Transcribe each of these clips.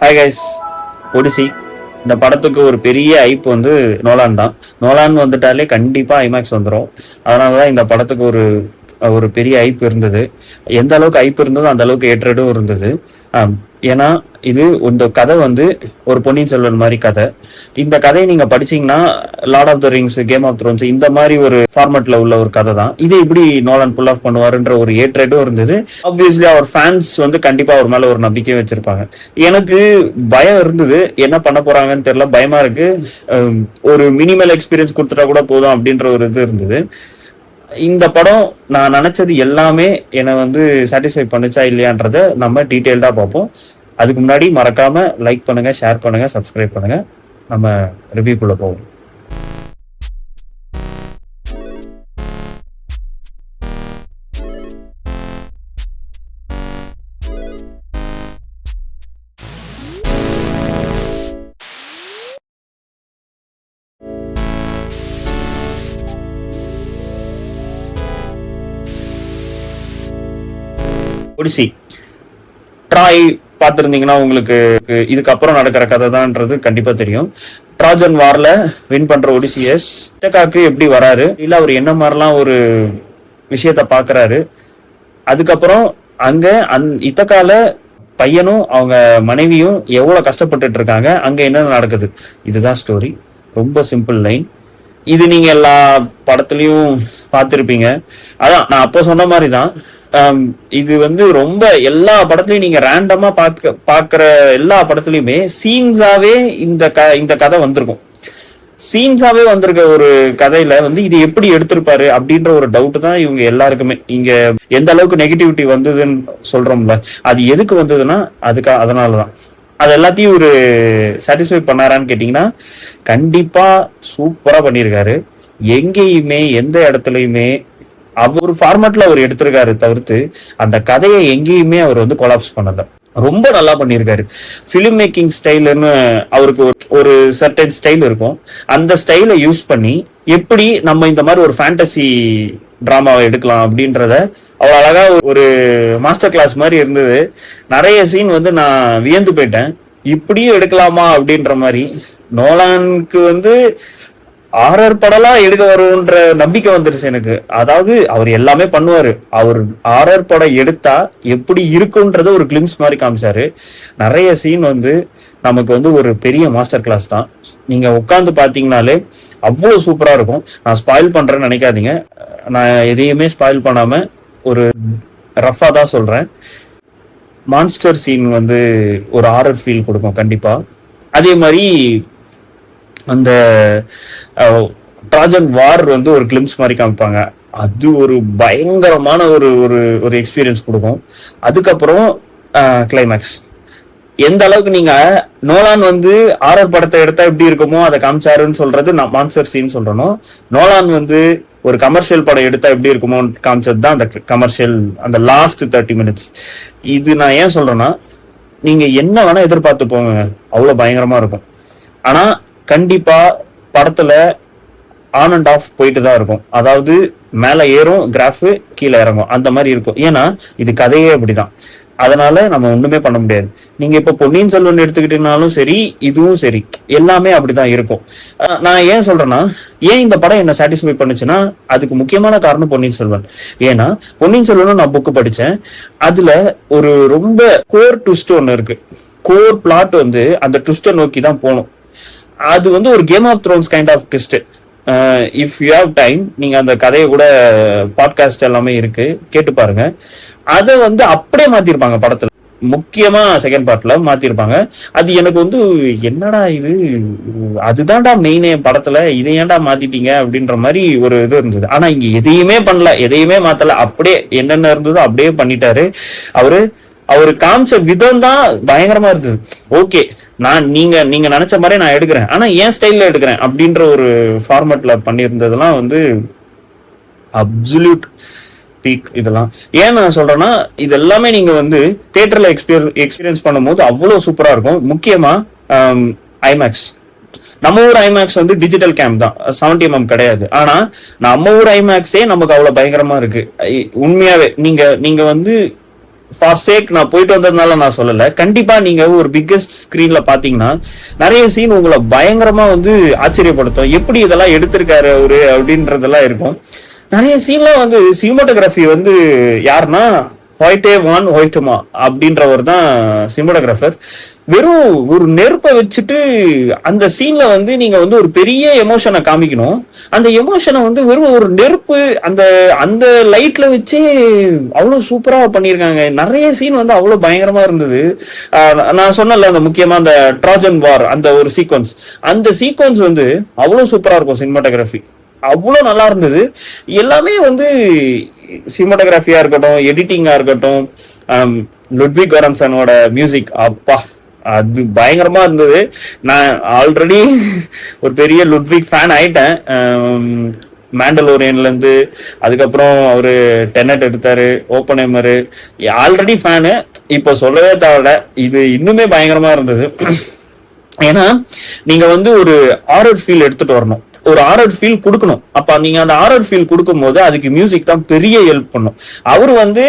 Hi guys. Odissi இந்த படத்துக்கு ஒரு பெரிய ஐப் வந்து நோலான் தான். நோலான் வந்துட்டாலே கண்டிப்பா ஐமேக்ஸ் வந்துடும். அதனாலதான் இந்த படத்துக்கு ஒரு ஒரு பெரிய ஐப் இருந்தது. எந்த அளவுக்கு ஐப் இருந்ததோ அந்த அளவுக்கு ஏற்றடும் இருந்தது. ஏன்னா இது இந்த கதை வந்து ஒரு பொன்னியின் செல்வன் மாதிரி கதை. இந்த கதையை நீங்க படிச்சீங்கன்னா Lord of the Rings, Game of Thrones இந்த மாதிரி ஒரு ஃபார்மேட்ல உள்ள ஒரு கதை தான். இதை இப்படி நோலான் புல் ஆஃப் பண்ணுவாருன்ற ஒரு ஏற்றடும் இருந்தது. ஆப்வியஸ்லி அவர் ஃபேன்ஸ் வந்து கண்டிப்பா அவர் மேல ஒரு நம்பிக்கை வச்சிருப்பாங்க. எனக்கு பயம் இருந்தது, என்ன பண்ண போறாங்கன்னு தெரியல, பயமா இருக்கு. ஒரு மினிமல் எக்ஸ்பீரியன்ஸ் கொடுத்துட்டா கூட போதும் அப்படின்ற ஒரு இது இருந்தது. இந்த படம் நான் நினைச்சது எல்லாமே என்னை வந்து சாட்டிஸ்ஃபை பண்ணுச்சா இல்லையான்றத நம்ம டீட்டெயில்டா பார்ப்போம். அதுக்கு முன்னாடி மறக்காம லைக் பண்ணுங்க, ஷேர் பண்ணுங்க, சப்ஸ்கிரைப் பண்ணுங்க. நம்ம ரிவ்யூக்குள்ள போவோம். ஒடிசி ட்ராய் பார்த்துருந்தீங்கன்னா உங்களுக்கு இதுக்கப்புறம் நடக்கிற கதை தான்ன்றது கண்டிப்பா தெரியும். ட்ராஜன் வார்ல வின் பண்ற ஒடிசியஸ் இத்தகாக்கு எப்படி வராரு, இல்ல அவர் என்ன மாதிரிலாம் ஒரு விஷயத்த பாக்குறாரு, அதுக்கப்புறம் அங்க இத்தகால பையனும் அவங்க மனைவியும் எவ்வளவு கஷ்டப்பட்டுட்டு இருக்காங்க, அங்க என்ன நடக்குது, இதுதான் ஸ்டோரி. ரொம்ப சிம்பிள் லைன். இது நீங்க எல்லா படத்துலயும் பார்த்திருப்பீங்க. அதான் நான் அப்போ சொன்ன மாதிரி தான். இது வந்து ரொம்ப எல்லா படத்துலயும் நீங்க ரேண்டமா பாக்குற எல்லா படத்துலயுமே சீன்ஸாவே இந்த கதை வந்திருக்கும். சீன்ஸாவே வந்திருக்க ஒரு கதையில வந்து இது எப்படி எடுத்திருப்பாரு அப்படின்ற ஒரு டவுட் தான் இவங்க எல்லாருக்குமே. இங்க எந்த அளவுக்கு நெகட்டிவிட்டி வந்ததுன்னு சொல்றோம்ல, அது எதுக்கு வந்ததுன்னா அதனாலதான். அது எல்லாத்தையும் ஒரு சாட்டிஸ்ஃபை பண்ணாரான்னு கேட்டீங்கன்னா கண்டிப்பா சூப்பரா பண்ணியிருக்காரு. எங்கேயுமே எந்த இடத்துலயுமே அவர் ஒரு ஃபார்மேட்ல அவர் எடுத்திருக்காரு தவிர்த்து அந்த கதையை எங்கேயுமே அவர் வந்து கொலாப்ஸ் பண்ணல. ரொம்ப நல்லா பண்ணியிருக்காரு. பிலிம் மேக்கிங் ஸ்டைல்னு அவருக்கு ஒரு சர்டன் ஸ்டைல் இருக்கும். அந்த ஸ்டைலை யூஸ் பண்ணி எப்படி நம்ம இந்த மாதிரி ஒரு ஃபேண்டசி டிராமாவை எடுக்கலாம் அப்படின்றத அவ்வளோ அழகா ஒரு மாஸ்டர் கிளாஸ் மாதிரி இருந்தது. நிறைய சீன் வந்து நான் வியந்து போயிட்டேன், இப்படியும் எடுக்கலாமா அப்படின்ற மாதிரி. நோலானுக்கு வந்து ஆர்ஆர் படம்லாம் எடுக்க வரும்ன்ற நம்பிக்கை வந்துருச்சு எனக்கு. அதாவது அவர் எல்லாமே பண்ணுவாரு, அவர் ஆர்ஆர் படம் எடுத்தா எப்படி இருக்குன்றத ஒரு கிளிம்ஸ் மாதிரி காமிச்சாரு. நிறைய சீன் வந்து நமக்கு வந்து ஒரு பெரிய மாஸ்டர் கிளாஸ் தான். நீங்க உட்காந்து பாத்தீங்கன்னாலே அவ்வளவு சூப்பரா இருக்கும். நான் ஸ்பாயில் பண்றேன்னு நினைக்காதீங்க, நான் எதையுமே ஸ்பாயில் பண்ணாம ஒரு ரஃபா தான் சொல்றேன். மான்ஸ்டர் சீன் வந்து ஒரு ஆர்ஆர் ஃபீல் கொடுக்கும் கண்டிப்பா. அதே மாதிரி அந்த ட்ராஜன் வார் வந்து ஒரு கிளிம்ஸ் மாதிரி காமிப்பாங்க, அது ஒரு பயங்கரமான ஒரு எக்ஸ்பீரியன்ஸ் கொடுக்கும். அதுக்கப்புறம் கிளைமேக்ஸ் எந்த அளவுக்கு நீங்க நோலான் வந்து ஆர்ஆர் படத்தை எடுத்தா எப்படி இருக்குமோ அதை காமிச்சாருன்னு சொல்றது நான் மான்ஸ்டர் சீன் சொல்றேனோ, நோலான் வந்து ஒரு கமர்ஷியல் படம் எடுத்தா எப்படி இருக்குமோ காமிச்சது தான் அந்த கமர்ஷியல், அந்த லாஸ்ட் 30 minutes. இது நான் ஏன் சொல்றேன்னா, நீங்க என்ன வேணா எதிர்பார்த்து போங்க, அவ்வளவு பயங்கரமா இருக்கும். ஆனா கண்டிப்பா படத்துல ஆன் அண்ட் ஆஃப் போயிட்டு தான் இருக்கும். அதாவது மேல ஏறும் கிராஃப், கீழே இறங்கும், அந்த மாதிரி இருக்கும். ஏன்னா இது கதையே அப்படிதான். அதனால நம்ம ஒண்ணுமே பண்ண முடியாது. நீங்க இப்ப பொன்னியின் செல்வன் எடுத்துக்கிட்டீங்கனாலும் சரி, இதுவும் சரி, எல்லாமே அப்படிதான் இருக்கும். நான் ஏன் சொல்றேன்னா, ஏன் இந்த படம் என்ன சாட்டிஸ்ஃபை பண்ணுச்சுன்னா அதுக்கு முக்கியமான காரணம் பொன்னியின் செல்வன். ஏன்னா பொன்னியின் செல்வன் நான் புக்கு படிச்சேன், அதுல ஒரு ரொம்ப கோர் ட்விஸ்ட் ஒண்ணு இருக்கு. கோர் பிளாட் வந்து அந்த ட்விஸ்ட நோக்கி தான் போகணும். அது வந்து ஒரு Game of Thrones kind of twist. If you have time நீங்க அந்த கதையை கூட பாட்காஸ்ட் எல்லாமே இருக்கு, கேட்டு பாருங்க. அதை வந்து அப்படியே மாத்திருப்பாங்க படத்துல, முக்கியமா செகண்ட் பார்ட்ல மாத்திருப்பாங்க. அது எனக்கு வந்து என்னடா இது, அதுதான்டா மெயினே படத்துல, இதை ஏன்டா மாத்திட்டீங்க அப்படின்ற மாதிரி ஒரு இது இருந்தது. ஆனா இங்க எதையுமே பண்ணல, எதையுமே மாத்தல, அப்படியே என்னென்ன இருந்ததோ அப்படியே பண்ணிட்டாரு அவரு காமிச்ச விதம் தான் பயங்கரமா இருந்தது. ஓகே, நீங்க நினைச்ச மாதிரி நான் எடுக்கிறேன், ஆனா என் ஸ்டைல்ல எடுக்கிறேன் அப்படின்ற ஒரு ஃபார்மேட்ல பண்ணியிருந்ததெல்லாம் வந்து அப்சல்யூட் பீக். இதெல்லாம் ஏன் நான் சொல்றேன்னா, இது எல்லாமே நீங்க வந்து தியேட்டர்ல எக்ஸ்பீரியன்ஸ் பண்ணும்போது அவ்வளவு சூப்பரா இருக்கும். முக்கியமா ஐமேக்ஸ். நம்ம ஊர் ஐமேக்ஸ் வந்து டிஜிட்டல் கேம் தான், 70mm கிடையாது. ஆனா நம்ம ஊர் ஐமேக்ஸே நமக்கு அவ்வளவு பயங்கரமா இருக்கு. உண்மையாவே நீங்க வந்து ஃபார் சேக் நான் போயிட்டு வந்ததுனால நான் சொல்லல. கண்டிப்பா நீங்க ஒரு பிக்கெஸ்ட் ஸ்கிரீன்ல பாத்தீங்கன்னா நிறைய சீன் உங்களை பயங்கரமா வந்து ஆச்சரியப்படுத்தும். எப்படி இதெல்லாம் எடுத்திருக்காரு அவரு அப்படின்றதெல்லாம் இருக்கும். நிறைய சீன்லாம் வந்து சினிமாட்டோகிராஃபி வந்து யாருன்னா ஹொய்டேமா அப்படின்றவர் தான் சினிமாட்டோகிராஃபர். வெறும் ஒரு நெருப்பை வச்சுட்டு அந்த சீன்ல வந்து நீங்க வந்து ஒரு பெரிய எமோஷனை காமிக்கணும். அந்த எமோஷனை வந்து வெறும் ஒரு நெருப்பு அந்த அந்த லைட்ல வச்சே அவ்வளவு சூப்பரா பண்ணியிருக்காங்க. நிறைய சீன் வந்து அவ்வளவு பயங்கரமா இருந்தது. நான் சொன்னல அந்த முக்கியமா அந்த ட்ராஜன் வார் அந்த ஒரு சீக்வன்ஸ், அந்த சீக்வன்ஸ் வந்து அவ்வளவு சூப்பரா இருக்கும். சினிமாட்டோகிராஃபி அவ்வளவு நல்லா இருந்தது. எல்லாமே வந்து சினிமாட்டோகிராஃபியா இருக்கட்டும், எடிட்டிங்கா இருக்கட்டும், லுட்விக் கோரன்சனோட மியூசிக் அப்பா அது பயங்கரமா இருந்தது. நான் ஆல்ரெடி ஒரு பெரிய லுட்விக் ஃபேன் ஆயிட்டேன். மேண்டலோரியன்ல இருந்து அதுக்கப்புறம் அவரு டெனட் எடுத்தாரு, ஓப்பன்ஹைமரு, ஆல்ரெடி ஃபேனு. இப்போ சொல்லவே தேவையில்ல, இது இன்னுமே பயங்கரமா இருந்தது. ஏன்னா நீங்க வந்து ஒரு ஹாரர் ஃபீல் எடுத்துட்டு வரணும், ஒரு ஹாரர் ஃபீல் கொடுக்கணும். அப்ப நீங்க அந்த ஹாரர் ஃபீல் கொடுக்கும் போது அதுக்கு மியூசிக் தான் பெரிய ஹெல்ப் பண்ணும். அவர் வந்து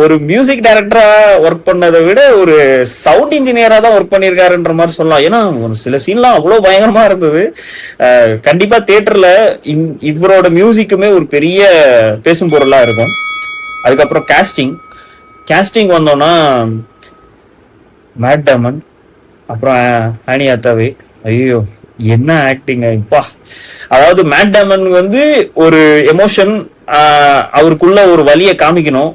ஒரு மியூசிக் டைரக்டரா ஒர்க் பண்ணதை விட ஒரு சவுண்ட் இன்ஜினியரா தான் ஒர்க் பண்ணியிருக்காருன்ற மாதிரி சொல்லலாம். ஏன்னா ஒரு சில சீன்லாம் அவ்வளவு பயங்கரமா இருந்தது. கண்டிப்பா தியேட்டர்ல இவரோட மியூசிக்குமே ஒரு பெரிய பேசும் பொருளா இருக்கும். அதுக்கப்புறம் கேஸ்டிங் வந்தோம்னா மேட் டேமன், அப்புறம் ஆனி ஹாத்தாவே, ஐயோ என்ன ஆக்டிங் இப்பா. அதாவது மேட் டேமன் வந்து ஒரு எமோஷன், அவருக்குள்ள ஒரு வலியை காமிக்கணும்.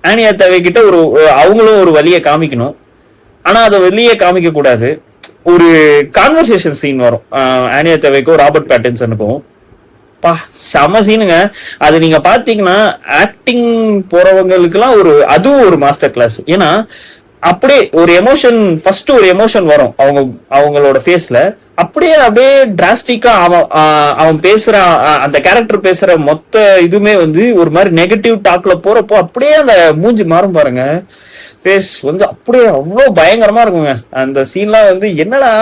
ஆனி ஹாத்தாவே கிட்ட ஒரு அவங்களும் ஒரு வலியை காமிக்கணும். ஆனா அதை வெளியே காமிக்க கூடாது. ஒரு கான்வர்சேஷன் சீன் வரும் ஆனி ஹாத்தாவேக்கும் ராபர்ட் பேட்டின்சனுக்கும். பா செம சீனுங்க. அது நீங்க பாத்தீங்கன்னா ஆக்டிங் போறவங்களுக்கு எல்லாம் அதுவும் ஒரு மாஸ்டர் கிளாஸ். ஏன்னா அப்படியே ஒரு எமோஷன், ஃபர்ஸ்ட் ஒரு எமோஷன் வரும் அவங்களோட ஃபேஸ்ல, அப்படியே டிராஸ்டிக்கா அவன் பேசுற அந்த கேரக்டர் பேசுற மொத்த இதுமே வந்து ஒரு மாதிரி நெகட்டிவ் டாக்ல போறப்போ அப்படியே அந்த மூஞ்சி மாறும் பாருங்க. ஃபேஸ் வந்து அப்படியே அவ்வளவு பயங்கரமா இருக்குங்க. அந்த சீன்லாம் வந்து என்னடா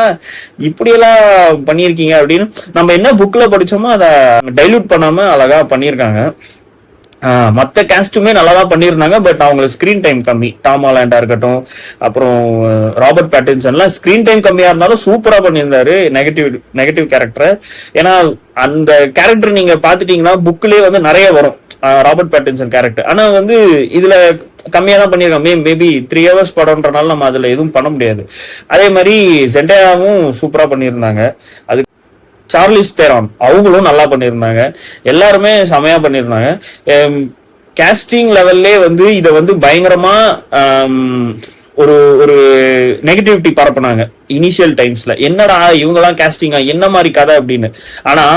இப்படியெல்லாம் பண்ணியிருக்கீங்க அப்படின்னு நம்ம என்ன புக்ல படிச்சோமோ அதை டைல்யூட் பண்ணாம அழகா பண்ணியிருக்காங்க. மற்ற கேஸ்டுமே நல்லா தான் பண்ணியிருந்தாங்க. பட் அவங்களுக்கு ஸ்கிரீன் டைம் கம்மி. டாம் ஹாலண்டா இருக்கட்டும், அப்புறம் ராபர்ட் பேட்டின்சன்லாம் ஸ்கிரீன் டைம் கம்மியா இருந்தாலும் சூப்பரா பண்ணியிருந்தாரு நெகட்டிவ் கேரக்டர். ஏன்னா அந்த கேரக்டர் நீங்க பாத்துட்டீங்கன்னா புக்லயே வந்து நிறைய வரும் ராபர்ட் பேட்டின்சன் கேரக்டர். ஆனா வந்து இதுல கம்மியா தான் பண்ணியிருக்காங்க. மேபி 3 hours படம்ன்றனால நம்ம அதுல எதுவும் பண்ண முடியாது. அதே மாதிரி ஜெண்டயாவும் சூப்பரா பண்ணியிருந்தாங்க. அது சார்லிஸ் தெரான் அவங்களும் நல்லா பண்ணியிருந்தாங்க. எல்லாருமே செமையா பண்ணியிருந்தாங்க. கேஸ்டிங் லெவல்லே வந்து இதை வந்து பயங்கரமா ஒரு நெகட்டிவிட்டி பரப்புனாங்க இனிஷியல் டைம்ஸ்ல. என்னடா இவங்கெல்லாம் கேஸ்டிங்கா, என்ன மாதிரி கதை அப்படின்னு. ஆனா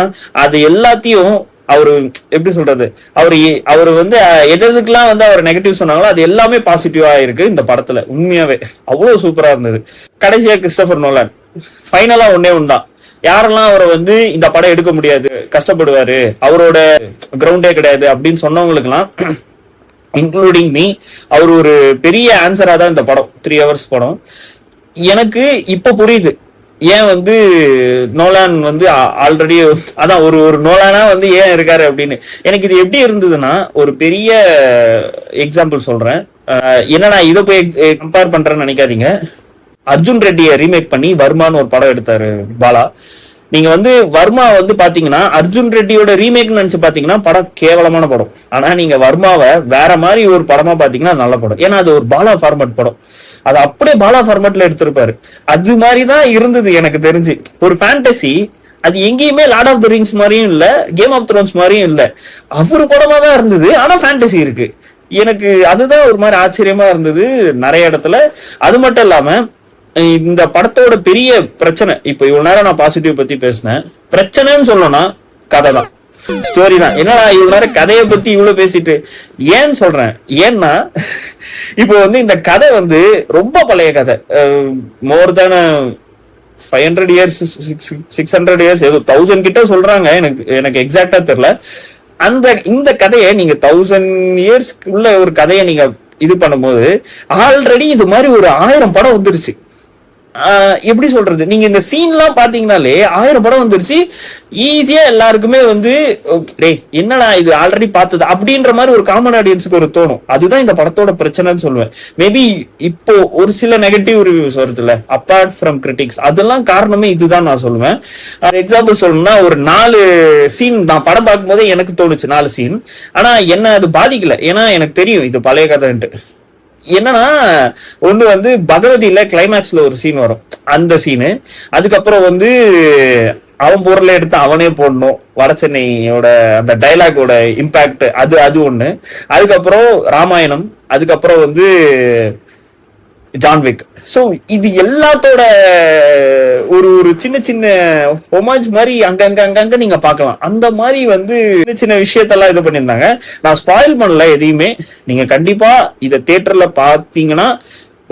அது எல்லாத்தையும் அவரு எப்படி சொல்றது, அவரு வந்து எதுக்கெல்லாம் வந்து அவர் நெகட்டிவ் சொன்னாங்களோ அது எல்லாமே பாசிட்டிவா இருக்கு இந்த படத்துல. உண்மையாவே அவ்வளவு சூப்பரா இருந்தது. கடைசியா கிறிஸ்டோபர் நோலன் ஃபைனலா ஒன்னே ஒன்றுதான், யாரெல்லாம் அவரை வந்து இந்த படம் எடுக்க முடியாது, கஷ்டப்படுவாரு, அவரோட கிரவுண்டே கிடையாது அப்படின்னு சொன்னவங்களுக்கு எல்லாம் இன்க்ளூடிங் மீ அவர் ஒரு பெரிய ஆன்சரா தான் இந்த படம். 3 hours படம். எனக்கு இப்ப புரியுது ஏன் வந்து நோலான் வந்து ஆல்ரெடி அதான் ஒரு நோலானா வந்து ஏன் இருக்காரு அப்படின்னு. எனக்கு இது எப்படி இருந்ததுன்னா, ஒரு பெரிய எக்ஸாம்பிள் சொல்றேன். என்னன்னா இதை போய் கம்பேர் பண்றேன்னு நினைக்காதீங்க. அர்ஜுன் ரெட்டியை ரீமேக் பண்ணி வர்மான்னு ஒரு படம் எடுத்தாரு பாலா. நீங்க வந்து வர்மா வந்து பாத்தீங்கன்னா அர்ஜுன் ரெட்டியோட ரீமேக் நினைச்சு பாத்தீங்கன்னா படம் கேவலமான படம். ஆனா நீங்க வர்மாவை வேற மாதிரி ஒரு படமா பாத்தீங்கன்னா நல்ல படம். ஏன்னா அது ஒரு பாலா ஃபார்மட் படம். அது அப்படியே பாலா ஃபார்மட்ல எடுத்திருப்பாரு. அது மாதிரிதான் இருந்தது எனக்கு தெரிஞ்சு. ஒரு ஃபேண்டசி, அது எங்கேயுமே லார்ட் ஆஃப் த ரிங்ஸ் மாதிரியும் இல்ல, கேம் ஆஃப் த்ரோன்ஸ் மாதிரியும் இல்ல, அவரு படமா தான் இருந்தது. ஆனா ஃபேண்டசி இருக்கு. எனக்கு அதுதான் ஒரு மாதிரி ஆச்சரியமா இருந்தது நிறைய இடத்துல. அது மட்டும் இல்லாம இந்த படத்தோட பெரிய பிரச்சனை, இப்ப இவ்வளவு நேரம் நான் பாசிட்டிவ் பத்தி பேசினேன், பிரச்சனைன்னு சொல்லணும்னா கதை தான், ஸ்டோரி தான். என்னடா இவ்வளவு நேரம் கதையை பத்தி இவ்வளவு பேசிட்டு ஏன்னு சொல்றேன். ஏன்னா இப்போ வந்து இந்த கதை வந்து ரொம்ப பழைய கதை. மோர் தேன் 500 years 600 years ஏதோ 1000 கிட்ட சொல்றாங்க. எனக்கு எக்ஸாக்டா தெரியல. இந்த கதையை நீங்க 1000 years உள்ள ஒரு கதையை நீங்க இது பண்ணும்போது ஆல்ரெடி இது மாதிரி ஒரு 1000 படம் வந்துருச்சு. எப்படி சொல்றது, நீங்க இந்த சீன் எல்லாம் பாத்தீங்கன்னாலே 1000 படம் வந்துருச்சு, ஈஸியா எல்லாருக்குமே வந்து டேய் என்னடா இது ஆல்ரெடி பார்த்தது அப்படின்ற மாதிரி ஒரு காமன் ஆடியன்ஸுக்கு ஒரு தோணும். அதுதான் இந்த படத்தோட பிரச்சனைன்னு சொல்லுவேன். மேபி இப்போ ஒரு சில நெகட்டிவ் ரிவ்யூஸ் வருதுல்ல அப்பார்ட் ஃப்ரம் கிரிட்டிக்ஸ், அதெல்லாம் காரணமே இதுதான் நான் சொல்லுவேன். எக்ஸாம்பிள் சொல்லணும்னா ஒரு 4 சீன் நான் படம் பார்க்கும் போதே எனக்கு தோணுச்சு 4 சீன். ஆனா என்ன அது பாதிக்கல, ஏன்னா எனக்கு தெரியும் இது பழைய கதைன்ட்டு. என்னன்னா ஒண்ணு வந்து பகவதியில கிளைமேக்ஸ்ல ஒரு சீன் வரும், அந்த சீனு. அதுக்கப்புறம் வந்து அவன் பொருளை எடுத்து அவனே போடணும், வட சென்னையோட அந்த டைலாகோட இம்பாக்ட், அது ஒண்ணு. அதுக்கப்புறம் ராமாயணம், அதுக்கப்புறம் வந்து ஜான்விக். சோ இது எல்லாத்தோட ஒரு ஒரு சின்ன சின்ன ஹோமாஜ் மாதிரி அங்கங்க நீங்க பார்க்கலாம். அந்த மாதிரி வந்து சின்ன சின்ன விஷயத்தெல்லாம் இது பண்ணியிருந்தாங்க. நான் ஸ்பாயில் பண்ணல எதையுமே. நீங்க கண்டிப்பா இதை தியேட்டர்ல பாத்தீங்கன்னா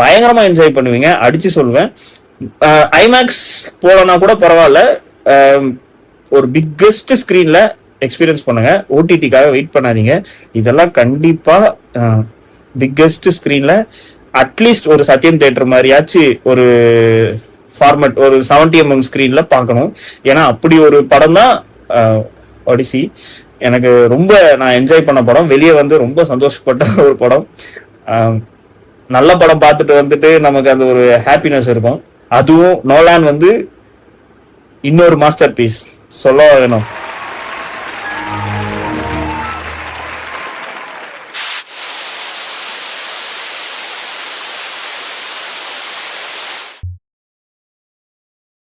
பயங்கரமா என்ஜாய் பண்ணுவீங்க, அடிச்சு சொல்லுவேன். ஐமேக்ஸ் போலனா கூட பரவாயில்ல, ஒரு பிக்கெஸ்ட் ஸ்கிரீன்ல எக்ஸ்பீரியன்ஸ் பண்ணுங்க. ஓடிடிக்காக வெயிட் பண்ணாதீங்க. இதெல்லாம் கண்டிப்பா பிக்கெஸ்ட் ஸ்கிரீன்ல அட்லீஸ்ட் ஒரு சத்யம் தியேட்டர் மாதிரியாச்சு ஒரு ஃபார்மட் ஒரு 70mm ஸ்கிரீன்ல பார்க்கணும். ஏன்னா அப்படி ஒரு படம் தான் ஒடிசி. எனக்கு ரொம்ப நான் என்ஜாய் பண்ண படம், வெளியே வந்து ரொம்ப சந்தோஷப்பட்ட ஒரு படம். நல்ல படம் பார்த்துட்டு வந்துட்டு நமக்கு அந்த ஒரு ஹாப்பினஸ் இருக்கும். அதுவும் நோலான் வந்து இன்னொரு மாஸ்டர் பீஸ் சொல்ல வேணும்.